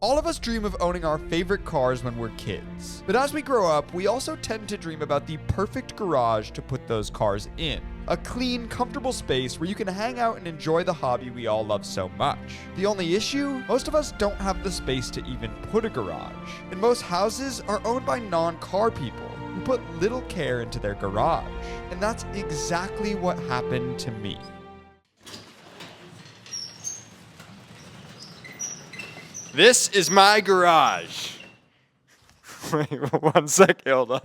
All of us dream of owning our favorite cars when we're kids. But as we grow up, we also tend to dream about the perfect garage to put those cars in. A clean, comfortable space where you can hang out and enjoy the hobby we all love so much. The only issue? Most of us don't have the space to even put a garage. And most houses are owned by non-car people who put little care into their garage. And that's exactly what happened to me. This is my garage. Wait, 1 sec, hold on.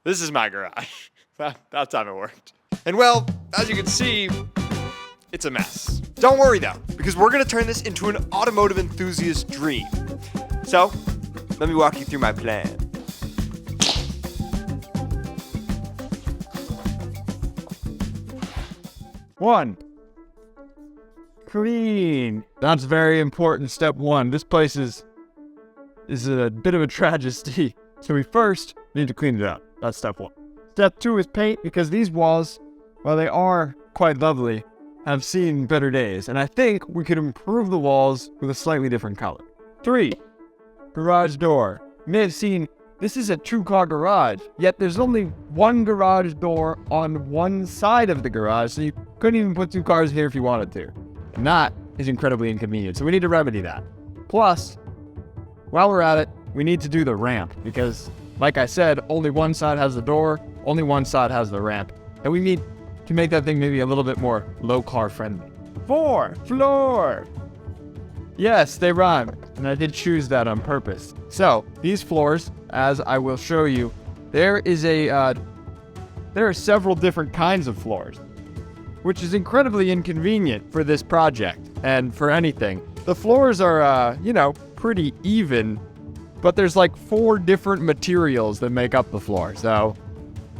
This is my garage. That time it worked. And well, as you can see, it's a mess. Don't worry though, because we're gonna turn this into an automotive enthusiast dream. So, let me walk you through my plan. One, clean. That's very important. Step one. This place is a bit of a tragedy. So we first need to clean it up. That's step one. Step two is paint, because these walls, while they are quite lovely, have seen better days. And I think we could improve the walls with a slightly different color. 3, garage door. You may have seen this is a 2-car garage, yet there's only one garage door on one side of the garage, so you couldn't even put 2 cars here if you wanted to. And that is incredibly inconvenient, so we need to remedy that. Plus, while we're at it, we need to do the ramp, because, like I said, only one side has the door, only one side has the ramp, and we need to make that thing maybe a little bit more low-car friendly. 4, floor. Yes, they rhyme, and I did choose that on purpose. So, these floors, as I will show you, there are several different kinds of floors, which is incredibly inconvenient for this project, and for anything. The floors are, pretty even, but there's like 4 different materials that make up the floor, so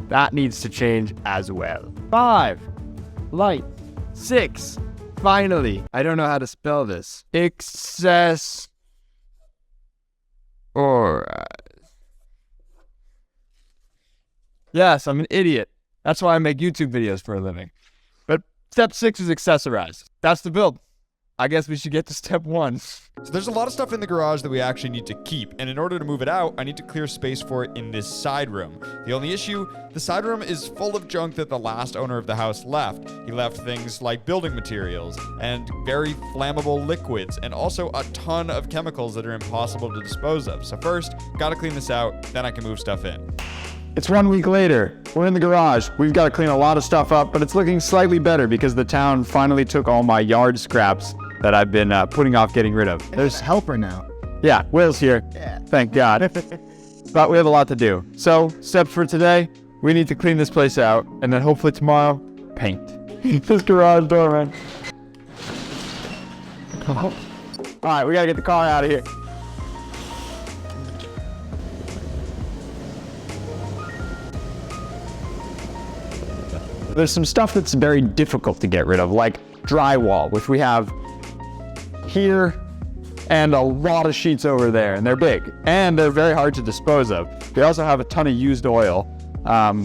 that needs to change as well. 5, light. 6, finally, I don't know how to spell this. Access. Yes, I'm an idiot. That's why I make YouTube videos for a living. But step 6 is accessorize. That's the build. I guess we should get to step 1. So there's a lot of stuff in the garage that we actually need to keep, and in order to move it out, I need to clear space for it in this side room. The only issue, the side room is full of junk that the last owner of the house left. He left things like building materials and very flammable liquids, and also a ton of chemicals that are impossible to dispose of. So first, gotta clean this out, then I can move stuff in. It's 1 week later. We're in the garage. We've got to clean a lot of stuff up, but it's looking slightly better because the town finally took all my yard scraps that I've been putting off getting rid of. There's a helper now. Yeah, Will's here. Yeah. Thank God. But we have a lot to do. So, steps for today, we need to clean this place out, and then hopefully tomorrow, paint. This garage door, man. All right, we got to get the car out of here. There's some stuff that's very difficult to get rid of, like drywall, which we have here and a lot of sheets over there, and they're big, and they're very hard to dispose of. We also have a ton of used oil,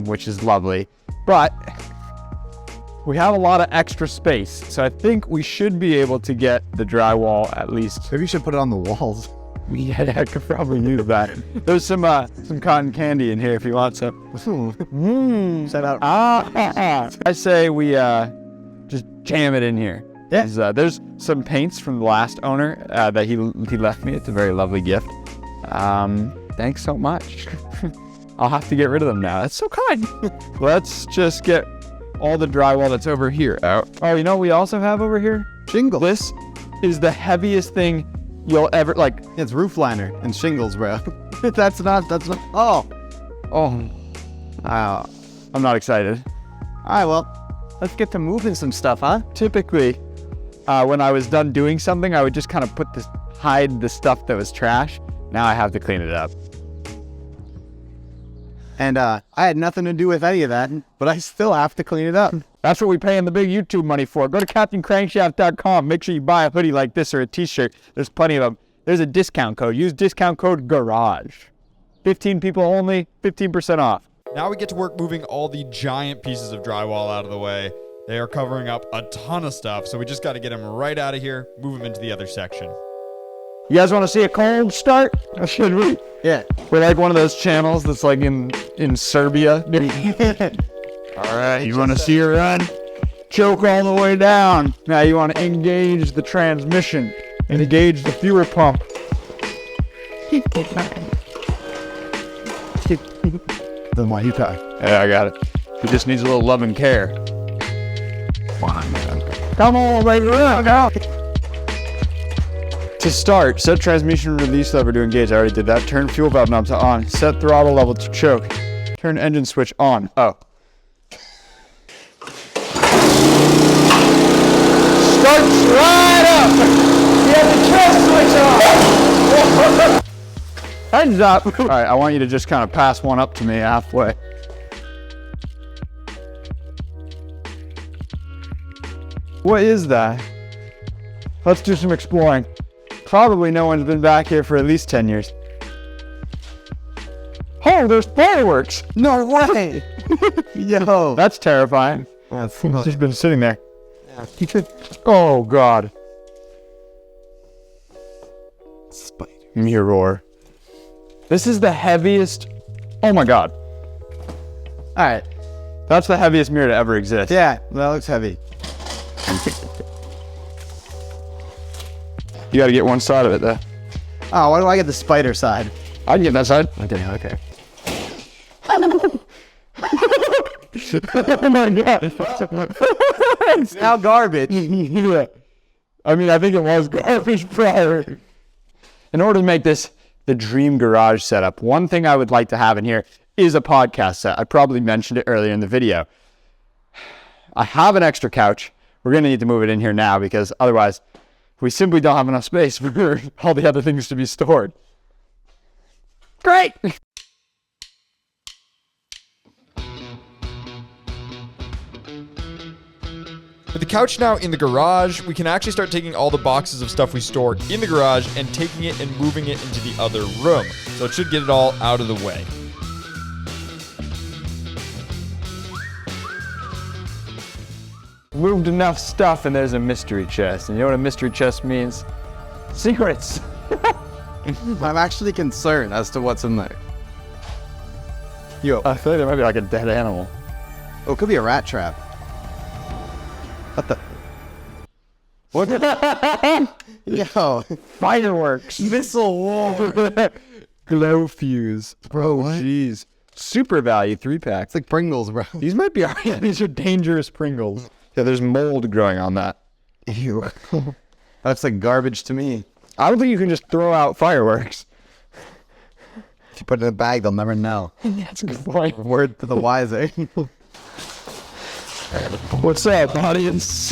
which is lovely, but we have a lot of extra space, so I think we should be able to get the drywall at least. Maybe you should put it on the walls. Yeah, I could probably use that. There's some cotton candy in here if you want some. Shout out. I say we just jam it in here. Yeah. There's some paints from the last owner that he left me. It's a very lovely gift. Thanks so much. I'll have to get rid of them now. That's so kind. Let's just get all the drywall that's over here out. Oh, you know what we also have over here? Shingle. This is the heaviest thing you'll ever, like. It's roof liner and shingles, bro. That's not, oh. I'm not excited. All right, well, let's get to moving some stuff, huh? Typically, when I was done doing something, I would just kind of hide the stuff that was trash. Now I have to clean it up. And I had nothing to do with any of that, but I still have to clean it up. That's what we paying the big YouTube money for. Go to CaptainCrankshaft.com. Make sure you buy a hoodie like this or a t-shirt. There's plenty of them. There's a discount code. Use discount code GARAGE. 15 people only, 15% off. Now we get to work moving all the giant pieces of drywall out of the way. They are covering up a ton of stuff, so we just got to get them right out of here, move them into the other section. You guys want to see a cold start? Should we? Yeah. We're like one of those channels that's like in Serbia. All right, you want to see her run? Choke all the way down. Now you want to engage the transmission. Engage the fuel pump. Then why you talk? Yeah, I got it. He just needs a little love and care. Come on, baby, now. To start, set transmission release lever to engage. I already did that. Turn fuel valve knob to on. Set throttle level to choke. Turn engine switch on. Oh. Starts right up. You have the kill switch on. Heads up. All right, I want you to just kind of pass one up to me halfway. What is that? Let's do some exploring. Probably no one's been back here for at least 10 years. Oh, there's fireworks! No way! Yo. That's terrifying. That's It's just been sitting there. Oh, God. spider. Mirror. This is the heaviest. Oh, my God. All right. That's the heaviest mirror to ever exist. Yeah, that looks heavy. You got to get one side of it, though. Oh, why do I get the spider side? I can get that side. Okay. Oh, my God. It's now garbage. Yeah. I mean, I think it was garbage prior. In order to make this the dream garage setup, one thing I would like to have in here is a podcast set. I probably mentioned it earlier in the video. I have an extra couch. We're going to need to move it in here now because otherwise we simply don't have enough space for all the other things to be stored. Great! With the couch now in the garage, we can actually start taking all the boxes of stuff we store in the garage and taking it and moving it into the other room. So it should get it all out of the way. Moved enough stuff and there's a mystery chest. And you know what a mystery chest means? Secrets! I'm actually concerned as to what's in there. Yo. I feel like there might be like a dead animal. Oh, it could be a rat trap. What the? What? Yo. Fireworks! Missile wall. Glow fuse. Bro, what? Jeez. Super value 3-pack. It's like Pringles, bro. These might be, yeah, these are dangerous Pringles. Yeah, there's mold growing on that. Ew. That's like garbage to me. I don't think you can just throw out fireworks. If you put it in a bag, they'll never know. That's a good point. Word to the wiser. What's up, audience?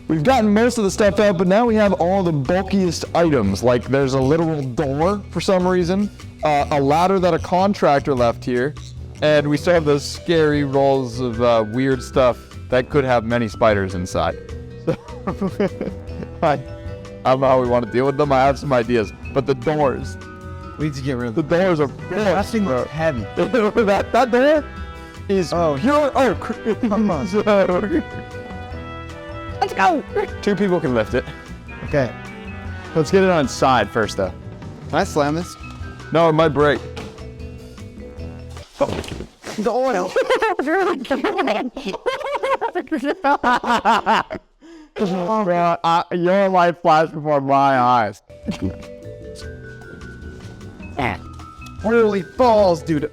We've gotten most of the stuff out, but now we have all the bulkiest items. Like there's a literal door for some reason, a ladder that a contractor left here, and we still have those scary rolls of weird stuff that could have many spiders inside. So, I don't know how we want to deal with them. I have some ideas, but the doors. We need to get rid of The doors are That thing looks heavy. that door is pure oak. Come on. Let's go. 2 people can lift it. Okay. Let's get it on its side first, though. Can I slam this? No, it might break. The oil. Oh, man. Your life flashed before my eyes. Holy balls, dude.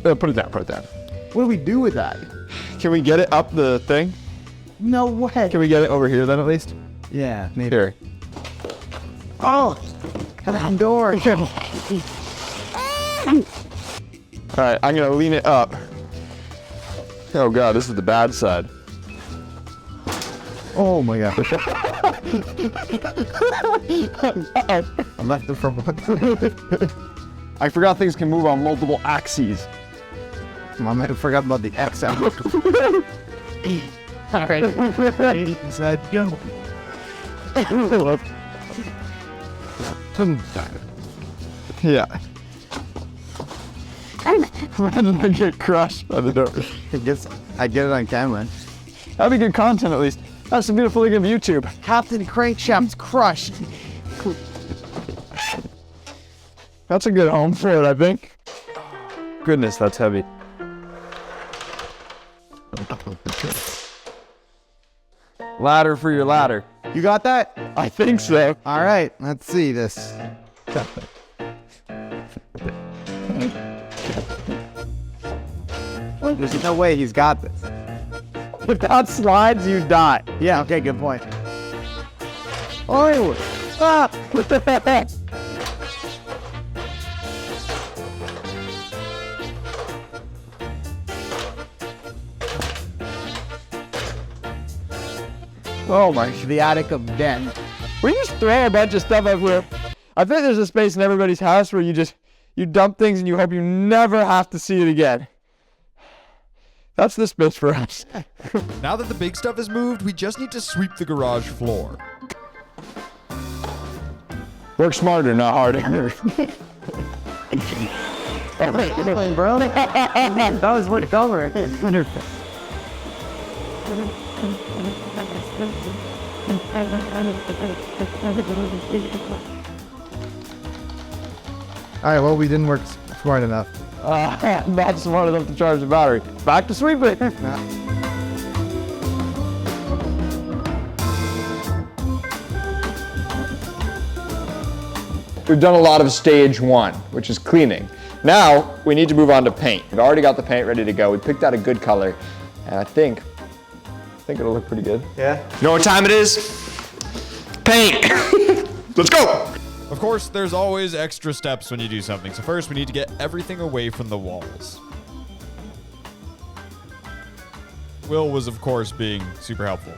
Put it down, put it down. What do we do with that? Can we get it up the thing? No way. Can we get it over here then at least? Yeah, maybe. Here. Oh, come on, door. Alright, I'm gonna lean it up. Oh god, this is the bad side. Oh my gosh. I left it from. I forgot things can move on multiple axes. I might have forgotten about the X out. All right. Inside go. Yeah. Imagine I get crushed by the door. I get it on camera. That'd be good content at least. That's some beautiful thing of YouTube. Captain Crankshaft's crushed. That's a good home for it, I think. Goodness, that's heavy. Ladder for your ladder. You got that? I think so. All right, let's see this. There's no way he's got this. Without slides, you die. Yeah, okay, good point. Oh, stop! What the heck? Oh my. The attic of den. We just throw a bunch of stuff everywhere. I think there's a space in everybody's house where you dump things and you hope you never have to see it again. That's the space for us. Now that the big stuff is moved, we just need to sweep the garage floor. Work smarter, not harder. Bro, that was what over. All right, well, we didn't work smart enough. Not smart enough to charge the battery. Back to sweeping. We've done a lot of stage one, which is cleaning. Now we need to move on to paint. We've already got the paint ready to go. We picked out a good color, and I think it'll look pretty good. Yeah. You know what time it is? Paint. Let's go. Of course, there's always extra steps when you do something. So first, we need to get everything away from the walls. Will was, of course, being super helpful.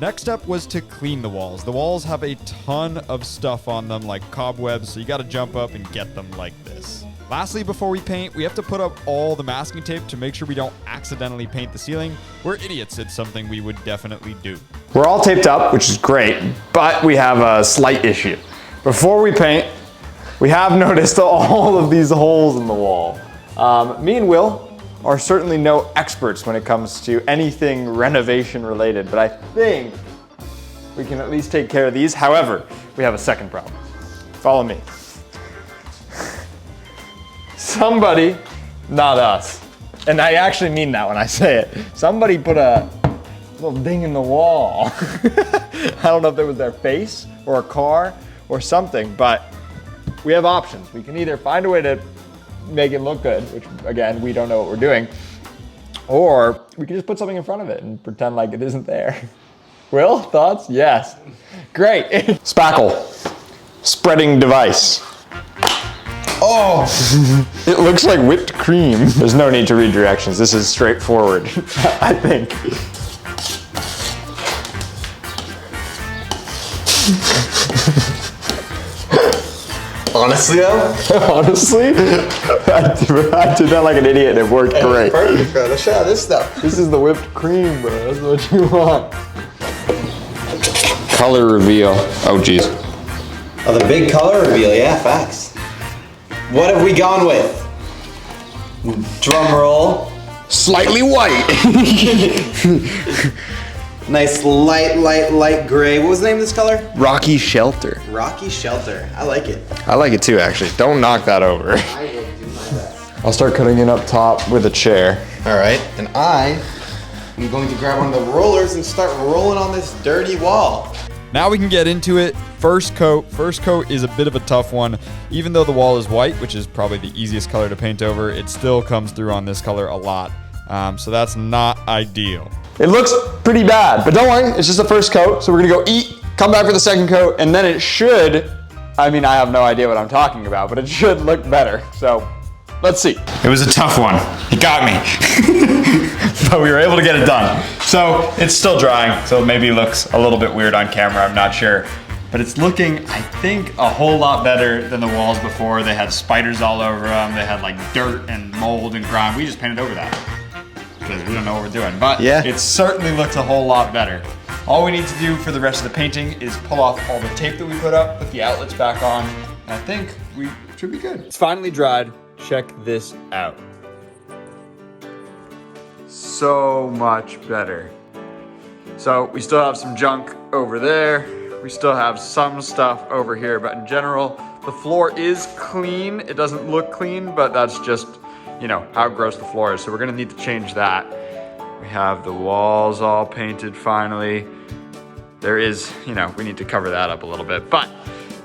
Next step was to clean the walls. The walls have a ton of stuff on them, like cobwebs, so you gotta jump up and get them like this. Lastly, before we paint, we have to put up all the masking tape to make sure we don't accidentally paint the ceiling. We're idiots. It's something we would definitely do. We're all taped up, which is great, but we have a slight issue. Before we paint, we have noticed all of these holes in the wall. Me and Will are certainly no experts when it comes to anything renovation related, but I think we can at least take care of these. However, we have a second problem. Follow me. Somebody, not us, and I actually mean that when I say it, somebody put a little ding in the wall. I don't know if it was their face or a car or something, but we have options. We can either find a way to make it look good, which again, we don't know what we're doing, or we can just put something in front of it and pretend like it isn't there. Will, thoughts? Yes. Great. Spackle. Spreading device. Oh, it looks like whipped cream. There's no need to read directions. This is straightforward, I think. Honestly, Honestly, I did that like an idiot and it worked great. Perfect, bro. Let's try this stuff. This is the whipped cream, bro. That's what you want. Color reveal. Oh, geez. Oh, the big color reveal, yeah, facts. What have we gone with? Drum roll. Slightly white. Nice light gray. What was the name of this color? Rocky Shelter. Rocky Shelter. I like it. I like it too, actually. Don't knock that over. I will do my best. I'll start cutting it up top with a chair. All right, and I am going to grab one of the rollers and start rolling on this dirty wall. Now we can get into it. First coat. First coat is a bit of a tough one. Even though the wall is white, which is probably the easiest color to paint over, it still comes through on this color a lot. So that's not ideal. It looks pretty bad, but don't worry, it's just the first coat. So we're gonna go eat, come back for the second coat, and then it should, I mean, I have no idea what I'm talking about, but it should look better. So let's see. It was a tough one. It got me, but we were able to get it done. So it's still drying, so maybe it looks a little bit weird on camera, I'm not sure. But it's looking, I think, a whole lot better than the walls before. They had spiders all over them. They had like dirt and mold and grime. We just painted over that because we don't know what we're doing. But Yeah. It certainly looks a whole lot better. All we need to do for the rest of the painting is pull off all the tape that we put up, put the outlets back on, and I think we should be good. It's finally dried. Check this out. So much better. So we still have some junk over there. We still have some stuff over here, but in general, the floor is clean. It doesn't look clean, but that's just, you know, how gross the floor is. So we're gonna need to change that. We have the walls all painted finally. There is, you know, we need to cover that up a little bit, but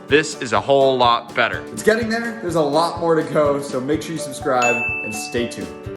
this is a whole lot better. It's getting there. There's a lot more to go, so make sure you subscribe and stay tuned.